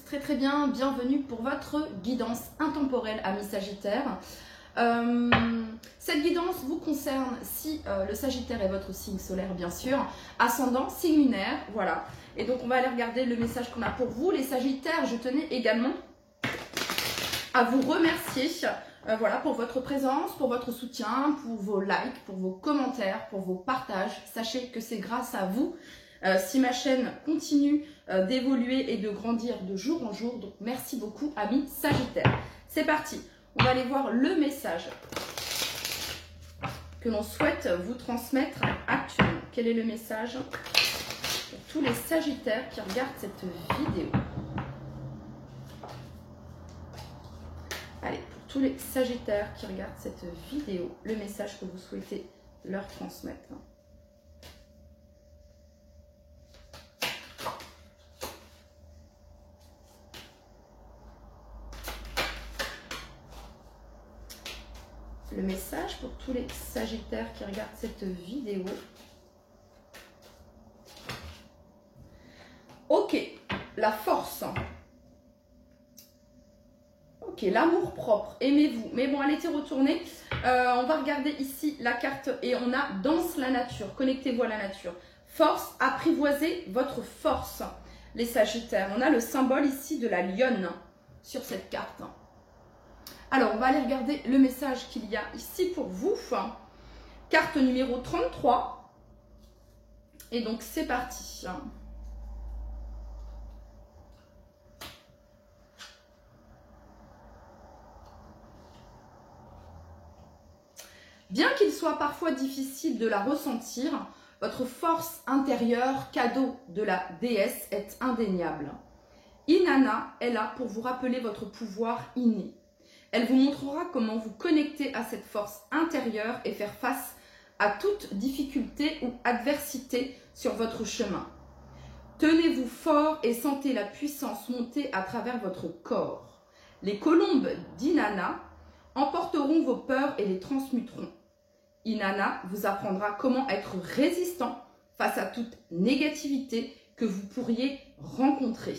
très très bien, bienvenue pour votre guidance intemporelle, amis Sagittaire. Cette guidance vous concerne si le Sagittaire est votre signe solaire bien sûr, ascendant, signe lunaire, voilà. Et donc on va aller regarder le message qu'on a pour vous. Les Sagittaires, je tenais également à vous remercier voilà, pour votre présence, pour votre soutien, pour vos likes, pour vos commentaires, pour vos partages. Sachez que c'est grâce à vous si ma chaîne continue d'évoluer et de grandir de jour en jour. Donc merci beaucoup amis Sagittaires. C'est parti, on va aller voir le message que l'on souhaite vous transmettre actuellement. Quel est le message pour tous les Sagittaires qui regardent cette vidéo? Allez, pour tous les Sagittaires qui regardent cette vidéo, le message que vous souhaitez leur transmettre. Le message pour tous les Sagittaires qui regardent cette vidéo. Ok, la force. Ok, l'amour propre, aimez-vous. Mais bon, elle était retournée. On va regarder ici la carte et on a danse la nature. Connectez-vous à la nature. Force, apprivoisez votre force, les Sagittaires. On a le symbole ici de la lionne sur cette carte. Alors, on va aller regarder le message qu'il y a ici pour vous. Carte numéro 33. Et donc, c'est parti. Bien qu'il soit parfois difficile de la ressentir, votre force intérieure, cadeau de la déesse, est indéniable. Inanna est là pour vous rappeler votre pouvoir inné. Elle vous montrera comment vous connecter à cette force intérieure et faire face à toute difficulté ou adversité sur votre chemin. Tenez-vous fort et sentez la puissance monter à travers votre corps. Les colombes d'Inanna emporteront vos peurs et les transmuteront. Inanna vous apprendra comment être résistant face à toute négativité que vous pourriez rencontrer.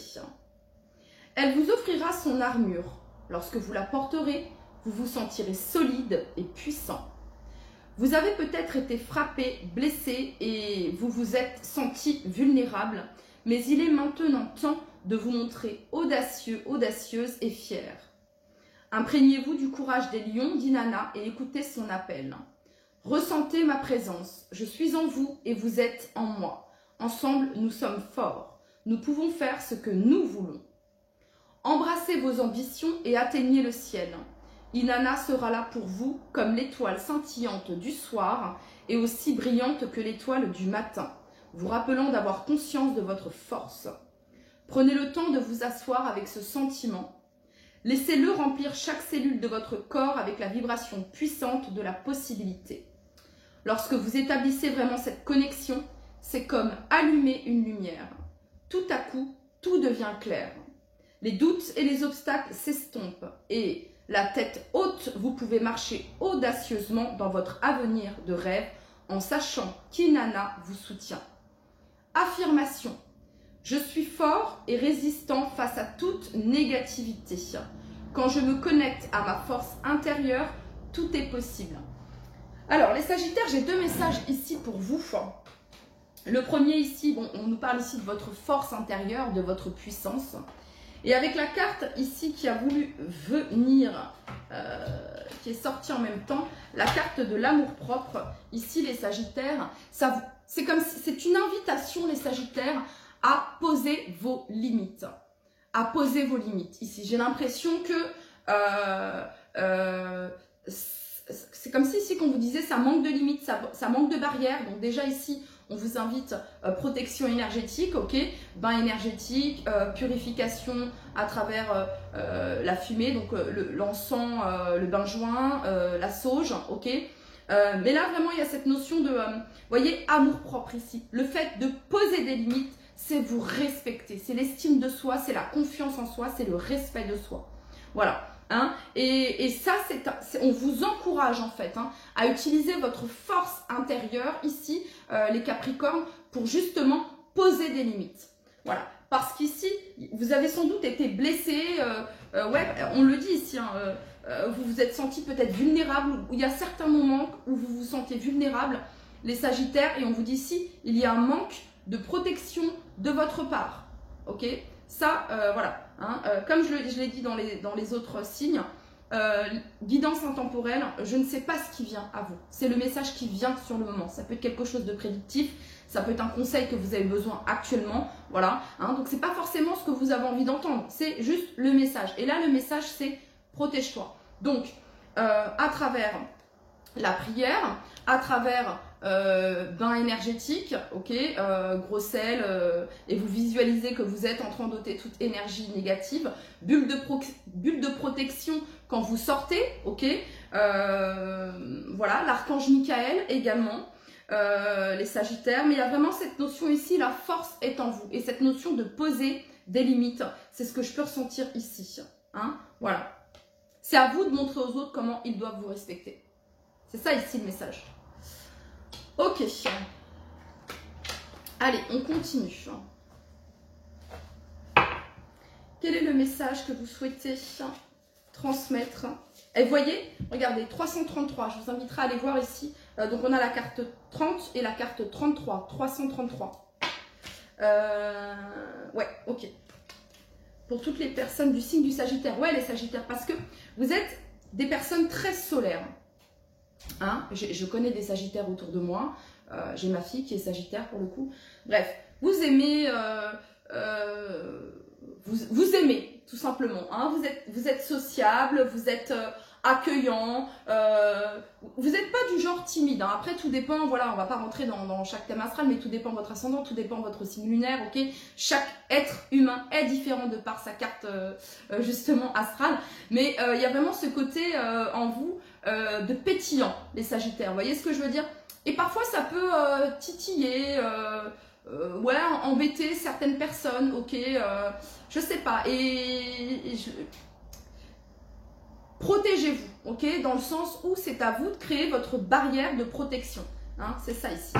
Elle vous offrira son armure. Lorsque vous la porterez, vous vous sentirez solide et puissant. Vous avez peut-être été frappé, blessé et vous vous êtes senti vulnérable, mais il est maintenant temps de vous montrer audacieux, audacieuse et fière. Imprégnez-vous du courage des lions d'Inanna et écoutez son appel. Ressentez ma présence, je suis en vous et vous êtes en moi. Ensemble, nous sommes forts. Nous pouvons faire ce que nous voulons. Embrassez vos ambitions et atteignez le ciel. Inanna sera là pour vous comme l'étoile scintillante du soir et aussi brillante que l'étoile du matin, vous rappelant d'avoir conscience de votre force. Prenez le temps de vous asseoir avec ce sentiment. Laissez-le remplir chaque cellule de votre corps avec la vibration puissante de la possibilité. Lorsque vous établissez vraiment cette connexion, c'est comme allumer une lumière. Tout à coup, tout devient clair. Les doutes et les obstacles s'estompent et, la tête haute, vous pouvez marcher audacieusement dans votre avenir de rêve en sachant qu'Inanna vous soutient. Affirmation. Je suis fort et résistant face à toute négativité. Quand je me connecte à ma force intérieure, tout est possible. Alors, les Sagittaires, j'ai deux messages ici pour vous. Le premier ici, bon, on nous parle ici de votre force intérieure, de votre puissance. Et avec la carte ici qui a voulu venir, qui est sortie en même temps, la carte de l'amour-propre, ici les Sagittaires, c'est comme si c'est une invitation les Sagittaires à poser vos limites. À poser vos limites. Ici, j'ai l'impression que c'est comme si ici qu'on vous disait ça manque de limites, ça manque de barrières. Donc déjà ici, on vous invite protection énergétique, ok, bain énergétique, purification à travers la fumée, donc l'encens, le bain joint, la sauge, ok. Mais là vraiment il y a cette notion de, voyez, amour propre ici. Le fait de poser des limites, c'est vous respecter, c'est l'estime de soi, c'est la confiance en soi, c'est le respect de soi. Voilà. Hein, et ça, on vous encourage en fait à utiliser votre force intérieure ici, les Capricornes, pour justement poser des limites. Voilà. parce qu'ici, vous avez sans doute été blessé, ouais, on le dit ici, hein, vous vous êtes senti peut-être vulnérable, il y a certains moments où vous vous sentez vulnérable, les Sagittaires, et on vous dit ici, il y a un manque de protection de votre part, ok? Ça, voilà, hein, comme je l'ai dit dans les autres signes, guidance intemporelle, je ne sais pas ce qui vient à vous. C'est le message qui vient sur le moment. Ça peut être quelque chose de prédictif, ça peut être un conseil que vous avez besoin actuellement, voilà. Hein, donc c'est pas forcément ce que vous avez envie d'entendre, c'est juste le message. Et là, le message, c'est protège-toi. Donc, à travers la prière, à travers bain énergétique, ok, gros sel, et vous visualisez que vous êtes en train d'ôter toute énergie négative, bulle de protection quand vous sortez, ok, voilà, l'archange Michael également, les Sagittaires, mais il y a vraiment cette notion ici, la force est en vous, et cette notion de poser des limites, c'est ce que je peux ressentir ici, hein, voilà. C'est à vous de montrer aux autres comment ils doivent vous respecter. C'est ça ici le message. Ok. Allez, on continue. Quel est le message que vous souhaitez transmettre? Et voyez, regardez, 333. Je vous inviterai à aller voir ici. Donc on a la carte 30 et la carte 33. 333. Ouais, ok. Pour toutes les personnes du signe du Sagittaire. Ouais, les Sagittaires, parce que vous êtes des personnes très solaires. Hein, je connais des Sagittaires autour de moi. J'ai ma fille qui est Sagittaire pour le coup. Bref, vous aimez, vous aimez tout simplement. Hein, vous êtes sociable, vous êtes accueillant. Vous n'êtes pas du genre timide. Hein. Après, tout dépend. Voilà, on va pas rentrer dans chaque thème astral, mais tout dépend de votre ascendant, tout dépend de votre signe lunaire. Ok, chaque être humain est différent de par sa carte justement astrale. Mais il y a vraiment ce côté en vous. De pétillant, les Sagittaires, vous voyez ce que je veux dire? Et parfois ça peut titiller, ouais, embêter certaines personnes, ok, je sais pas, protégez-vous, ok, dans le sens où c'est à vous de créer votre barrière de protection, hein, c'est ça ici.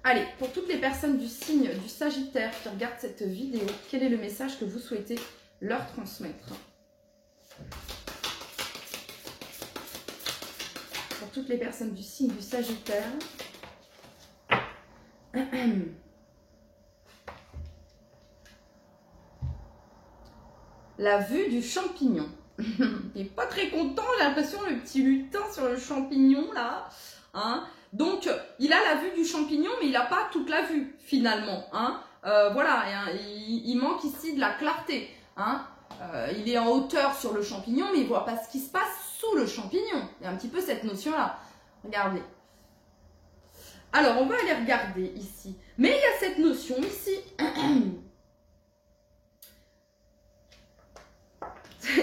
Allez, pour toutes les personnes du signe du Sagittaire qui regardent cette vidéo, quel est le message que vous souhaitez leur transmettre? Pour toutes les personnes du signe du Sagittaire. La vue du champignon. Il n'est pas très content, j'ai l'impression, le petit lutin sur le champignon, là. Hein, donc, il a la vue du champignon, mais il n'a pas toute la vue, finalement. Hein. Voilà, hein, il manque ici de la clarté. Hein. Il est en hauteur sur le champignon, mais il ne voit pas ce qui se passe sous le champignon. Il y a un petit peu cette notion-là. Regardez. Alors, on va aller regarder ici. Mais il y a cette notion ici.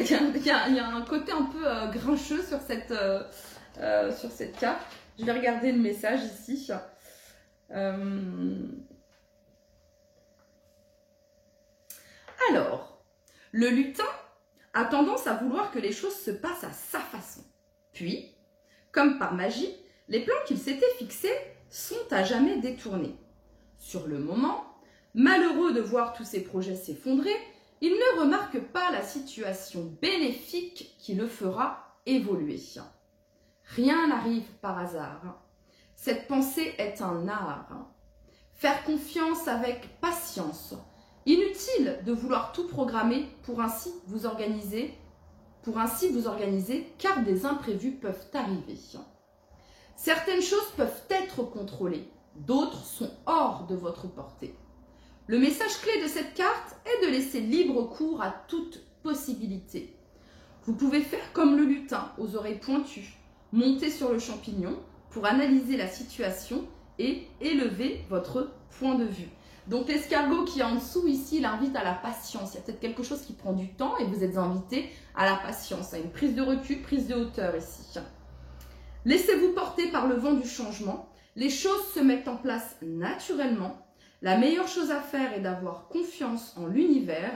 il y a un côté un peu grincheux sur cette carte. Je vais regarder le message ici. Alors, le lutin a tendance à vouloir que les choses se passent à sa façon. Puis, comme par magie, les plans qu'il s'était fixés sont à jamais détournés. Sur le moment, malheureux de voir tous ses projets s'effondrer, il ne remarque pas la situation bénéfique qui le fera évoluer. Rien n'arrive par hasard. Cette pensée est un art. Faire confiance avec patience. Inutile de vouloir tout programmer pour ainsi vous organiser, car des imprévus peuvent arriver. Certaines choses peuvent être contrôlées, d'autres sont hors de votre portée. Le message clé de cette carte est de laisser libre cours à toute possibilité. Vous pouvez faire comme le lutin aux oreilles pointues, monter sur le champignon pour analyser la situation et élever votre point de vue. Donc l'escargot qui est en dessous ici, il invite à la patience. Il y a peut-être quelque chose qui prend du temps et vous êtes invité à la patience, à une prise de recul, prise de hauteur ici. Laissez-vous porter par le vent du changement. Les choses se mettent en place naturellement. La meilleure chose à faire est d'avoir confiance en l'univers.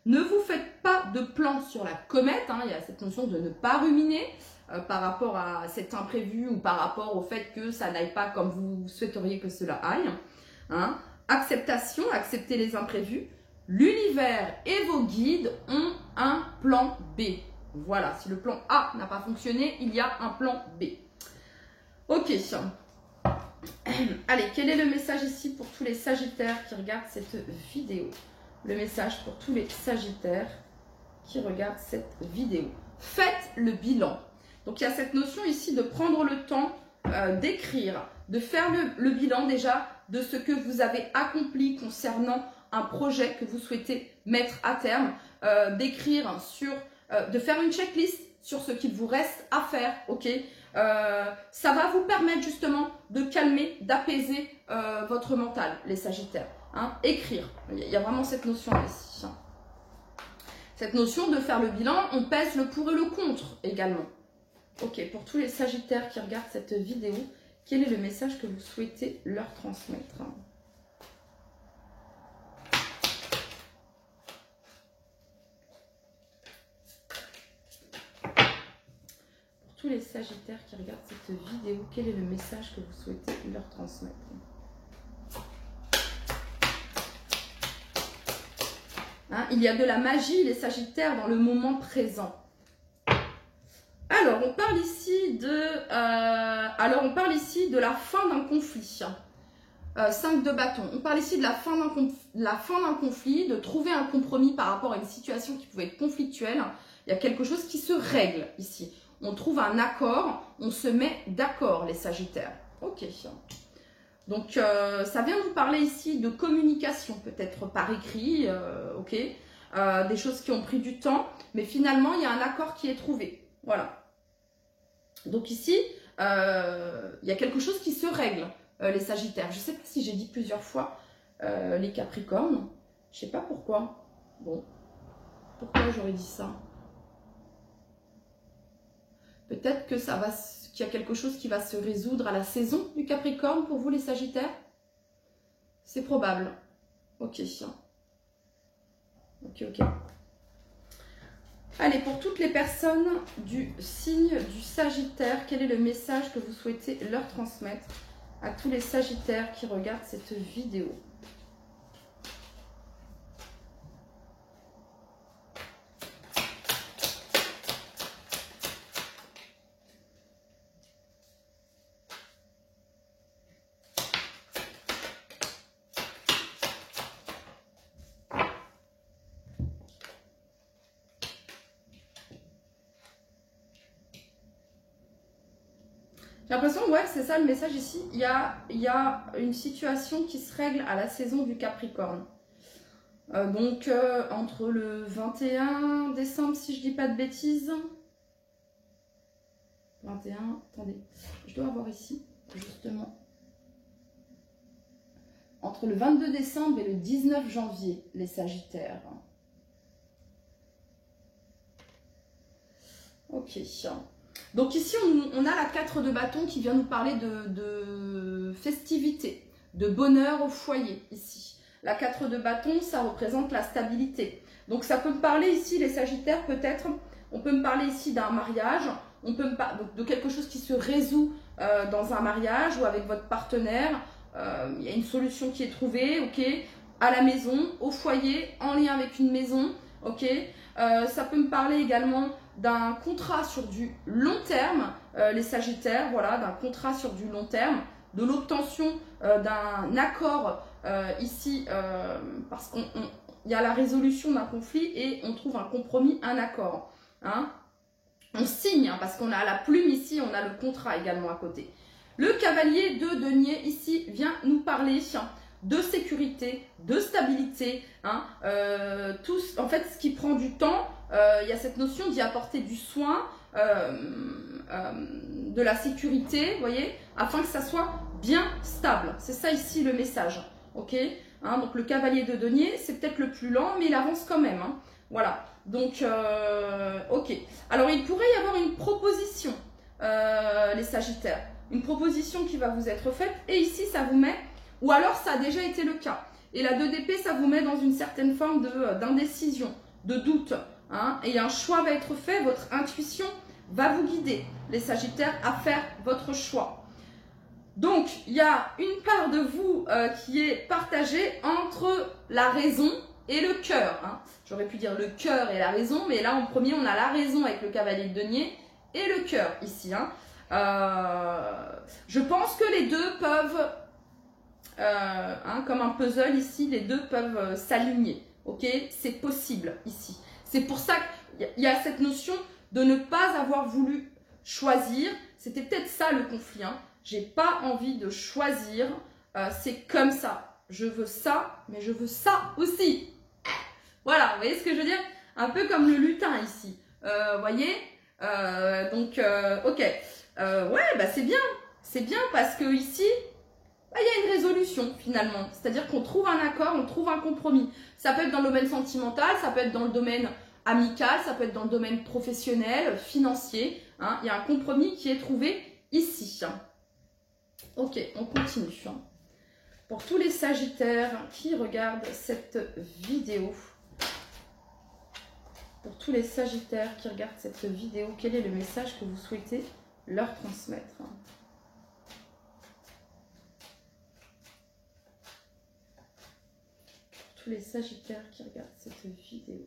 Ne vous faites pas de plan sur la comète. Hein. Il y a cette notion de ne pas ruminer par rapport à cet imprévu ou par rapport au fait que ça n'aille pas comme vous souhaiteriez que cela aille. Hein. Acceptation, accepter les imprévus. L'univers et vos guides ont un plan B. Voilà, si le plan A n'a pas fonctionné, il y a un plan B. Ok. Allez, quel est le message ici pour tous les Sagittaires qui regardent cette vidéo? Le message pour tous les Sagittaires qui regardent cette vidéo. Faites le bilan. Donc, il y a cette notion ici de prendre le temps d'écrire, de faire le bilan déjà de ce que vous avez accompli concernant un projet que vous souhaitez mettre à terme, d'écrire sur, de faire une checklist sur ce qu'il vous reste à faire, ok? Ça va vous permettre justement de calmer, d'apaiser votre mental, les Sagittaires. Hein? Écrire, il y a vraiment cette notion-là ici. Hein. Cette notion de faire le bilan, on pèse le pour et le contre également. Ok, pour tous les Sagittaires qui regardent cette vidéo, quel est le message que vous souhaitez leur transmettre? Pour tous les Sagittaires qui regardent cette vidéo, quel est le message que vous souhaitez leur transmettre? Hein, il y a de la magie, les Sagittaires, dans le moment présent. Alors, on parle ici de la fin d'un conflit. 5 de bâton. On parle ici de la fin d'un conflit, de trouver un compromis par rapport à une situation qui pouvait être conflictuelle. Il y a quelque chose qui se règle ici. On trouve un accord, on se met d'accord, les Sagittaires. Ok. Donc, ça vient nous parler ici de communication, peut-être par écrit, ok. Des choses qui ont pris du temps, mais finalement, il y a un accord qui est trouvé. Voilà. Donc ici, il y a quelque chose qui se règle, les Sagittaires. Je ne sais pas si j'ai dit plusieurs fois les Capricornes. Je ne sais pas pourquoi. Bon, pourquoi j'aurais dit ça? Peut-être que qu'il y a quelque chose qui va se résoudre à la saison du Capricorne pour vous, les Sagittaires. C'est probable. Ok. Ok. Allez, pour toutes les personnes du signe du Sagittaire, quel est le message que vous souhaitez leur transmettre à tous les Sagittaires qui regardent cette vidéo? J'ai l'impression, ouais, c'est ça le message ici. Il y a une situation qui se règle à la saison du Capricorne. Donc, entre le 21 décembre, si je dis pas de bêtises. 21, attendez, je dois avoir ici, justement. Entre le 22 décembre et le 19 janvier, les Sagittaires. Ok. Donc ici, on a la 4 de bâton qui vient nous parler de festivité, de bonheur au foyer ici. La 4 de bâton, ça représente la stabilité. Donc ça peut me parler ici, les Sagittaires, peut-être, on peut me parler ici d'un mariage, on peut me parler de quelque chose qui se résout dans un mariage ou avec votre partenaire. Il y a une solution qui est trouvée, ok, à la maison, au foyer, en lien avec une maison, ok. Ça peut me parler également d'un contrat sur du long terme, les Sagittaires, voilà, d'un contrat sur du long terme, de l'obtention d'un accord ici, parce qu'il y a la résolution d'un conflit et on trouve un compromis, un accord. Hein. On signe, hein, parce qu'on a la plume ici, on a le contrat également à côté. Le cavalier de denier ici vient nous parler de sécurité, de stabilité, hein, en fait ce qui prend du temps, il y a cette notion d'y apporter du soin, de la sécurité, vous voyez, afin que ça soit bien stable. C'est ça ici le message, ok, hein, donc le cavalier de denier, c'est peut-être le plus lent, mais il avance quand même, hein, voilà, donc ok. Alors il pourrait y avoir une proposition, les Sagittaires, une proposition qui va vous être faite, et ici ça vous met, ou alors ça a déjà été le cas, et la 2 d'épée ça vous met dans une certaine forme d'indécision, de doute, hein, et un choix va être fait, votre intuition va vous guider, les Sagittaires, à faire votre choix. Donc, il y a une part de vous qui est partagée entre la raison et le cœur. Hein. J'aurais pu dire le cœur et la raison, mais là, en premier, on a la raison avec le cavalier de denier et le cœur ici. Hein. Je pense que les deux peuvent, comme un puzzle ici, les deux peuvent s'aligner. Ok, c'est possible ici. C'est pour ça qu'il y a cette notion de ne pas avoir voulu choisir. C'était peut-être ça le conflit. Hein. J'ai pas envie de choisir. C'est comme ça. Je veux ça, mais je veux ça aussi. Voilà, vous voyez ce que je veux dire? Un peu comme le lutin ici. Vous voyez? Ok. Ouais, bah c'est bien. C'est bien parce que ici, bah, il y a une résolution finalement. C'est-à-dire qu'on trouve un accord, on trouve un compromis. Ça peut être dans le domaine sentimental, ça peut être dans le domaine amical, ça peut être dans le domaine professionnel, financier. Hein. Il y a un compromis qui est trouvé ici. Ok, on continue. Pour tous les Sagittaires qui regardent cette vidéo, pour tous les Sagittaires qui regardent cette vidéo, quel est le message que vous souhaitez leur transmettre? Pour tous les Sagittaires qui regardent cette vidéo.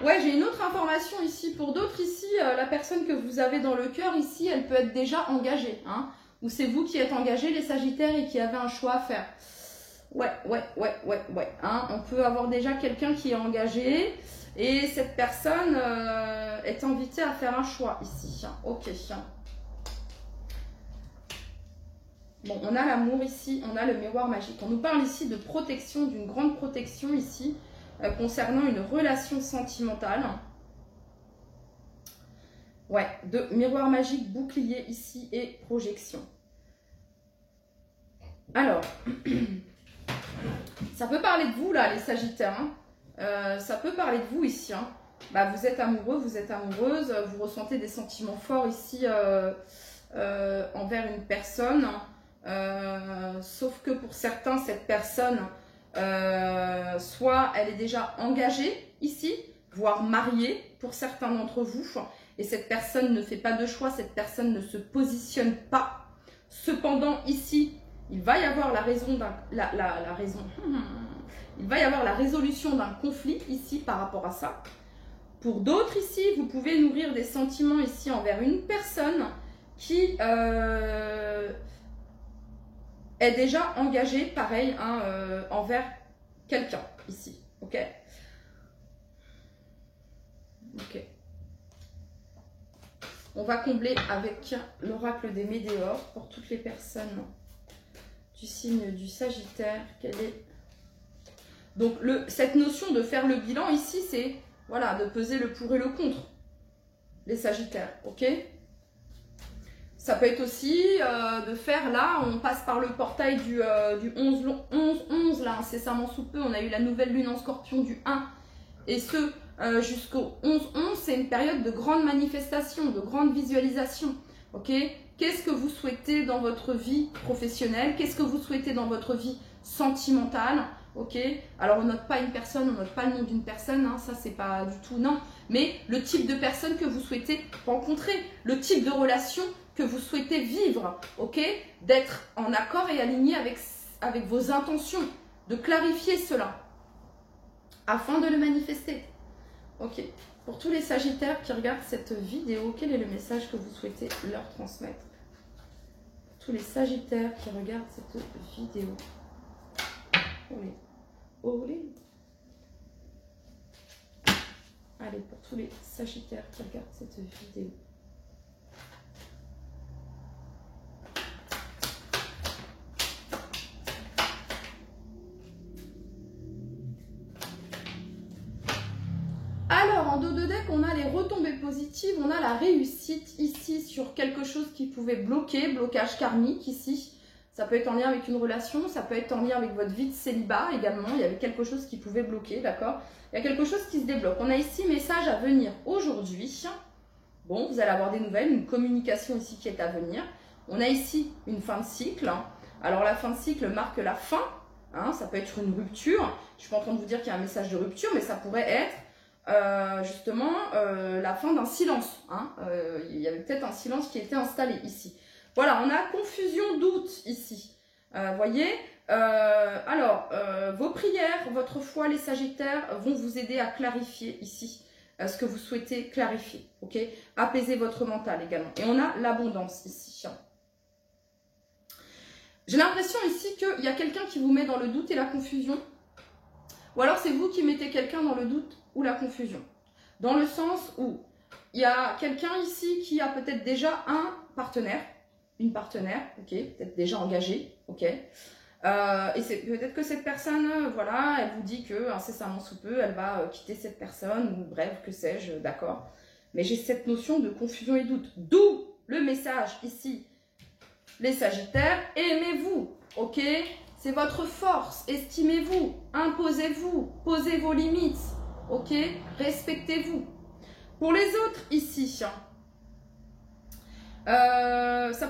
Ouais, j'ai une autre information ici. Pour d'autres ici, la personne que vous avez dans le cœur ici, elle peut être déjà engagée. Hein, ou c'est vous qui êtes engagés, les Sagittaires, et qui avez un choix à faire. Ouais. Hein, on peut avoir déjà quelqu'un qui est engagé. Et cette personne est invitée à faire un choix ici. Hein, ok. Bon, on a l'amour ici, on a le miroir magique. On nous parle ici de protection, d'une grande protection ici. Concernant une relation sentimentale. Ouais, de miroir magique, bouclier ici et projection. Alors, ça peut parler de vous là, les Sagittaires. Hein. Ça peut parler de vous ici. Hein. Bah, vous êtes amoureux, vous êtes amoureuse, vous ressentez des sentiments forts ici envers une personne. Sauf que pour certains, cette personne... soit elle est déjà engagée ici, voire mariée pour certains d'entre vous, et cette personne ne fait pas de choix, cette personne ne se positionne pas. Cependant ici, il va y avoir il va y avoir la résolution d'un conflit ici par rapport à ça. Pour d'autres ici, vous pouvez nourrir des sentiments ici envers une personne qui est déjà engagé, pareil, hein, envers quelqu'un, ici, ok? Ok. On va combler avec l'oracle des Médéors pour toutes les personnes du signe du Sagittaire. Quelle est... Donc, cette notion de faire le bilan ici, c'est, voilà, de peser le pour et le contre, les Sagittaires, ok? Ça peut être aussi de faire là, on passe par le portail du 11-11, là, incessamment sous peu, on a eu la nouvelle lune en scorpion du 1, et ce jusqu'au 11-11, c'est une période de grande manifestation, de grande visualisation, ok? Qu'est-ce que vous souhaitez dans votre vie professionnelle? Qu'est-ce que vous souhaitez dans votre vie sentimentale? Ok, alors on note pas une personne, on note pas le nom d'une personne, hein, ça c'est pas du tout, non, mais le type de personne que vous souhaitez rencontrer, le type de relation que vous souhaitez vivre, ok, d'être en accord et aligné avec vos intentions, de clarifier cela, afin de le manifester, ok. Pour tous les Sagittaires qui regardent cette vidéo, quel est le message que vous souhaitez leur transmettre? Pour tous les Sagittaires qui regardent cette vidéo. Olé. Olé. Allez, pour tous les Sagittaires qui regardent cette vidéo. Alors, en dos de deck, on a les retombées positives, on a la réussite ici sur quelque chose qui pouvait bloquer, blocage karmique ici. Ça peut être en lien avec une relation, ça peut être en lien avec votre vie de célibat également. Il y avait quelque chose qui pouvait bloquer, d'accord? Il y a quelque chose qui se débloque. On a ici message à venir aujourd'hui. Bon, vous allez avoir des nouvelles, une communication ici qui est à venir. On a ici une fin de cycle. Alors la fin de cycle marque la fin Hein, ça peut être une rupture. Je suis pas en train de vous dire qu'il y a un message de rupture, mais ça pourrait être justement la fin d'un silence. Hein. Il y avait peut-être un silence qui était installé ici. Voilà, on a confusion, doute ici. Voyez, vos prières, votre foi, les Sagittaires, vont vous aider à clarifier ici ce que vous souhaitez clarifier. Ok, apaiser votre mental également. Et on a l'abondance ici. J'ai l'impression ici qu'il y a quelqu'un qui vous met dans le doute et la confusion. Ou alors c'est vous qui mettez quelqu'un dans le doute ou la confusion. Dans le sens où il y a quelqu'un ici qui a peut-être déjà un partenaire, une partenaire, ok, peut-être déjà engagée, ok. Et c'est peut-être que cette personne, voilà, elle vous dit que incessamment sous peu, elle va quitter cette personne, ou bref, que sais-je, d'accord. Mais j'ai cette notion de confusion et doute. D'où le message ici. Les Sagittaires, aimez-vous, ok? C'est votre force, estimez-vous, imposez-vous, posez vos limites, ok? Respectez-vous. Pour les autres, ici, ça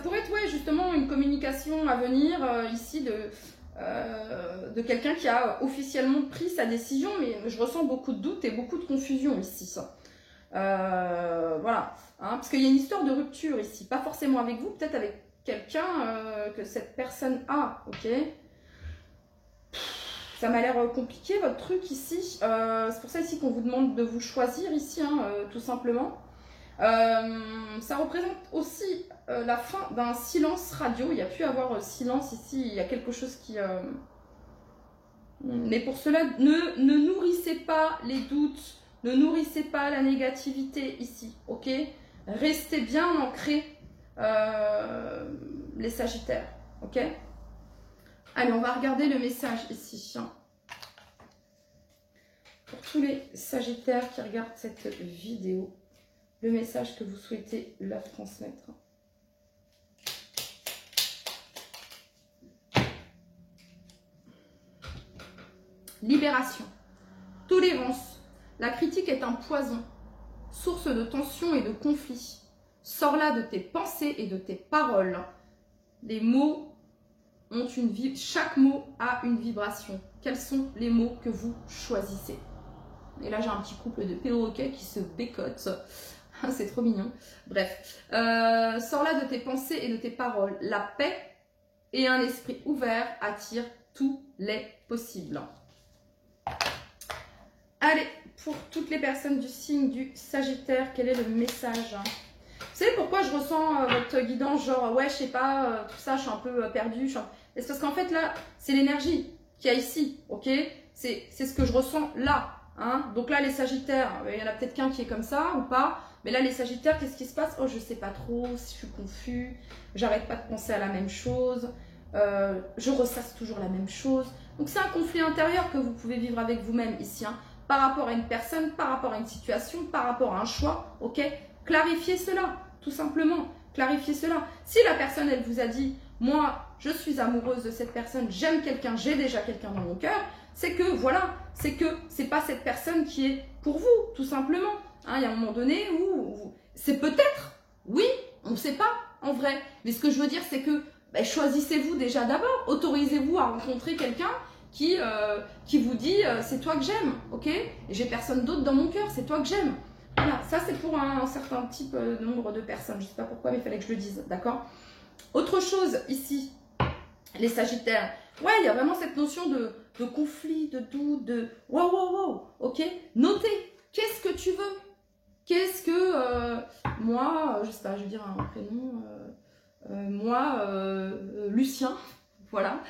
pourrait être, ouais, justement, une communication à venir, ici, de quelqu'un qui a officiellement pris sa décision, mais je ressens beaucoup de doute et beaucoup de confusion ici, voilà, hein, parce qu'il y a une histoire de rupture ici, pas forcément avec vous, peut-être avec quelqu'un que cette personne a, ok? Ça m'a l'air compliqué votre truc ici, c'est pour ça ici qu'on vous demande de vous choisir ici, hein, tout simplement. Ça représente aussi la fin d'un silence radio, il y a pu avoir silence ici, il y a quelque chose qui... Mais pour cela, ne nourrissez pas les doutes, ne nourrissez pas la négativité ici, ok? Restez bien ancrés. Les Sagittaires, ok? Allez, on va regarder le message ici. Pour tous les Sagittaires qui regardent cette vidéo, le message que vous souhaitez leur transmettre. Libération. Tolérance. La critique est un poison, source de tension et de conflit. Sors-la de tes pensées et de tes paroles. Les mots ont une vie. Chaque mot a une vibration. Quels sont les mots que vous choisissez? Et là, j'ai un petit couple de perroquets qui se bécotent. C'est trop mignon. Bref. Sors-la de tes pensées et de tes paroles. La paix et un esprit ouvert attirent tous les possibles. Allez, pour toutes les personnes du signe du Sagittaire, quel est le message? Vous savez pourquoi je ressens votre guidance, genre, ouais, je sais pas, tout ça, je suis un peu perdue. C'est parce qu'en fait, là, c'est l'énergie qu'il y a ici, ok? C'est ce que je ressens là. Hein? Donc là, les Sagittaires, il y en a peut-être qu'un qui est comme ça ou pas. Mais là, les Sagittaires, qu'est-ce qui se passe? Oh, je sais pas trop, je suis confus, j'arrête pas de penser à la même chose, je ressasse toujours la même chose. Donc c'est un conflit intérieur que vous pouvez vivre avec vous-même ici, hein, par rapport à une personne, par rapport à une situation, par rapport à un choix, ok? Clarifiez cela, tout simplement, clarifiez cela. Si la personne, elle vous a dit, moi, je suis amoureuse de cette personne, j'aime quelqu'un, j'ai déjà quelqu'un dans mon cœur, c'est que, voilà, c'est que c'est pas cette personne qui est pour vous, tout simplement. Hein, il y a un moment donné où c'est peut-être, oui, on ne sait pas, en vrai. Mais ce que je veux dire, c'est que ben, choisissez-vous déjà d'abord, autorisez-vous à rencontrer quelqu'un qui vous dit, c'est toi que j'aime, ok? Et j'ai personne d'autre dans mon cœur, c'est toi que j'aime. Voilà, ça c'est pour un certain type nombre de personnes. Je ne sais pas pourquoi, mais il fallait que je le dise, d'accord? Autre chose ici, les Sagittaires. Ouais, il y a vraiment cette notion de conflit, de doute, de wow, ok? Notez, qu'est-ce que tu veux? Qu'est-ce que moi, je sais pas, je vais dire un prénom, moi, Lucien, voilà.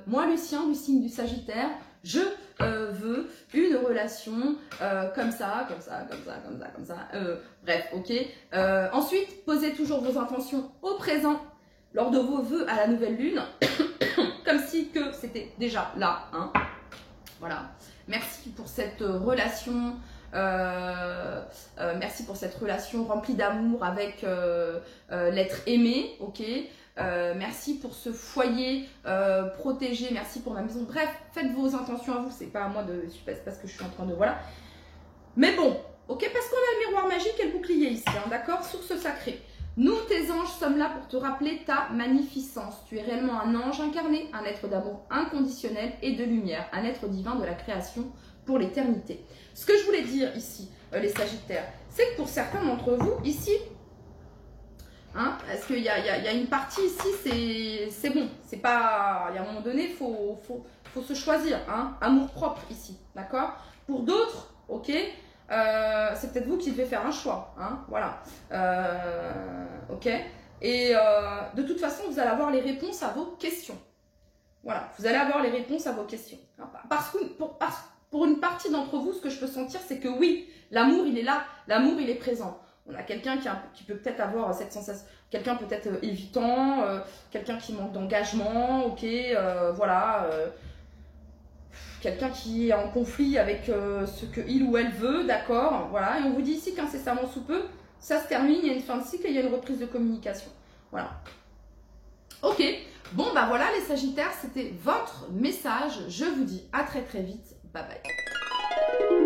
Moi, Lucien, du signe du Sagittaire, je veux une relation comme ça. Bref, ok. Ensuite, posez toujours vos intentions au présent lors de vos vœux à la nouvelle lune, comme si que c'était déjà là. Hein. Voilà. Merci pour cette relation. Merci pour cette relation remplie d'amour avec l'être aimé, ok. Merci pour ce foyer protégé, merci pour ma maison. Bref, faites vos intentions à vous, c'est pas à moi de c'est parce que je suis en train de voilà. Mais bon, ok, parce qu'on a le miroir magique et le bouclier ici, hein, d'accord, source sacrée. Nous, tes anges, sommes sommes là pour te rappeler ta magnificence. Tu es réellement un ange incarné, un être d'amour inconditionnel et de lumière, un être divin de la création pour l'éternité. Ce que je voulais dire ici, les Sagittaires, c'est que pour certains d'entre vous, ici, hein, parce qu'il y a une partie ici, c'est bon. C'est pas... Il y a un moment donné, il faut se choisir. Hein, amour propre ici, d'accord? Pour d'autres, ok, c'est peut-être vous qui devez faire un choix. Hein, voilà. Ok. Et de toute façon, vous allez avoir les réponses à vos questions. Voilà. Vous allez avoir les réponses à vos questions. Parce que pour une partie d'entre vous, ce que je peux sentir, c'est que oui, l'amour, il est là. L'amour, il est présent. On a quelqu'un qui peut peut-être avoir cette sensation, quelqu'un peut-être évitant, quelqu'un qui manque d'engagement, ok, voilà, quelqu'un qui est en conflit avec ce que il ou elle veut, d'accord, voilà, et on vous dit ici qu'incessamment sous peu, ça se termine, il y a une fin de cycle et il y a une reprise de communication, voilà. Ok, bon bah voilà les Sagittaires, c'était votre message, je vous dis à très très vite, bye bye.